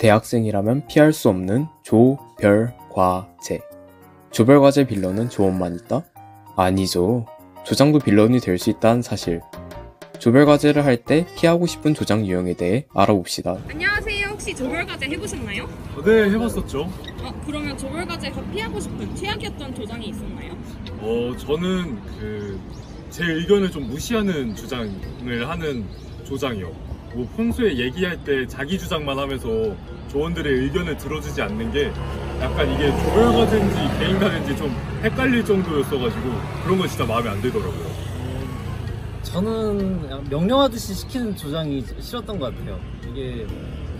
대학생이라면 피할 수 없는 조별과제. 조별과제 빌런은 조언만 있다? 아니죠. 조장도 빌런이 될 수 있다는 사실. 조별과제를 할 때 피하고 싶은 조장 유형에 대해 알아봅시다. 안녕하세요. 혹시 조별과제 해보셨나요? 네, 해봤었죠. 그러면 조별과제에서 피하고 싶은 최악이었던 조장이 있었나요? 저는 제 의견을 좀 무시하는 주장을 하는 조장이요. 뭐 평소에 얘기할 때 자기 주장만 하면서 조원들의 의견을 들어주지 않는 게 약간 이게 조별과제인지 개인과제인지 좀 헷갈릴 정도였어가지고 그런 건 진짜 마음에 안 들더라고요. 저는 명령하듯이 시키는 조장이 싫었던 것 같아요. 이게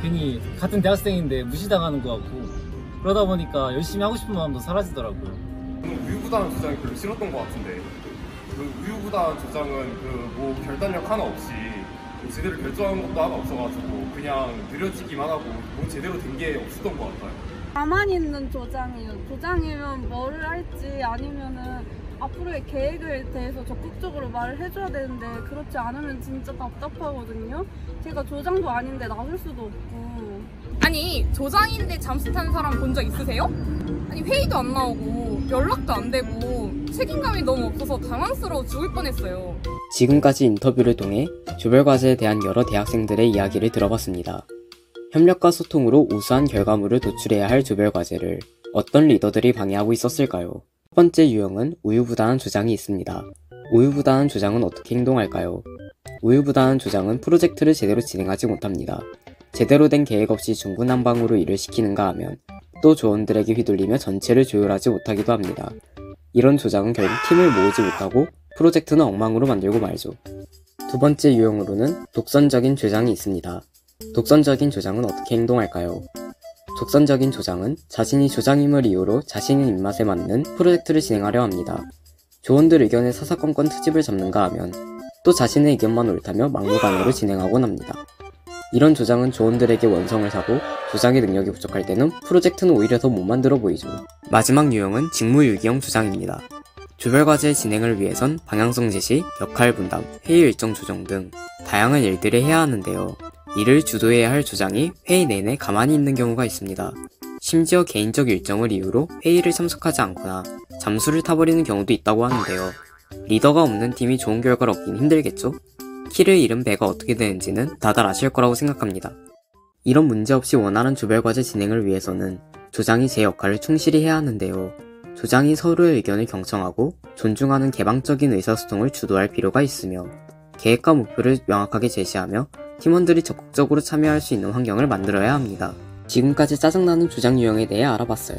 괜히 같은 대학생인데 무시당하는 것 같고 그러다 보니까 열심히 하고 싶은 마음도 사라지더라고요. 저는 우유부단한 조장이 별로 싫었던 것 같은데 그 우유부단한 조장은 뭐 결단력 하나 없이 제대로 결정한 것도 하나 없어가지고 그냥 느려지기만 하고 뭐 제대로 된 게 없었던 것 같아요. 가만히 있는 조장이에요. 조장이면 뭐를 할지 아니면은 앞으로의 계획에 대해서 적극적으로 말을 해줘야 되는데 그렇지 않으면 진짜 답답하거든요. 제가 조장도 아닌데 나설 수도 없고. 아니, 조장인데 잠수 타는 사람 본 적 있으세요? 아니, 회의도 안 나오고 연락도 안 되고 책임감이 너무 없어서 당황스러워 죽을 뻔했어요. 지금까지 인터뷰를 통해 조별과제에 대한 여러 대학생들의 이야기를 들어봤습니다. 협력과 소통으로 우수한 결과물을 도출해야 할 조별과제를 어떤 리더들이 방해하고 있었을까요? 첫 번째 유형은 우유부단한 조장이 있습니다. 우유부단한 조장은 어떻게 행동할까요? 우유부단한 조장은 프로젝트를 제대로 진행하지 못합니다. 제대로 된 계획 없이 중구난방으로 일을 시키는가 하면 또 조원들에게 휘둘리며 전체를 조율하지 못하기도 합니다. 이런 조장은 결국 팀을 모으지 못하고 프로젝트는 엉망으로 만들고 말죠. 두 번째 유형으로는 독선적인 조장이 있습니다. 독선적인 조장은 어떻게 행동할까요? 독선적인 조장은 자신이 조장임을 이유로 자신의 입맛에 맞는 프로젝트를 진행하려 합니다. 조원들 의견에 사사건건 트집을 잡는가 하면 또 자신의 의견만 옳다며 막무가내로 진행하곤 합니다. 이런 조장은 조원들에게 원성을 사고 조장의 능력이 부족할 때는 프로젝트는 오히려 더 못 만들어 보이죠. 마지막 유형은 직무유기형 조장입니다. 조별과제 진행을 위해선 방향성 제시, 역할 분담, 회의 일정 조정 등 다양한 일들을 해야 하는데요. 이를 주도해야 할 조장이 회의 내내 가만히 있는 경우가 있습니다. 심지어 개인적 일정을 이유로 회의를 참석하지 않거나 잠수를 타버리는 경우도 있다고 하는데요. 리더가 없는 팀이 좋은 결과를 얻긴 힘들겠죠? 키를 잃은 배가 어떻게 되는지는 다들 아실 거라고 생각합니다. 이런 문제없이 원활한 조별과제 진행을 위해서는 조장이 제 역할을 충실히 해야 하는데요. 조장이 서로의 의견을 경청하고 존중하는 개방적인 의사소통을 주도할 필요가 있으며 계획과 목표를 명확하게 제시하며 팀원들이 적극적으로 참여할 수 있는 환경을 만들어야 합니다. 지금까지 짜증나는 조장 유형에 대해 알아봤어요.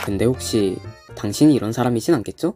근데 혹시 당신이 이런 사람이진 않겠죠?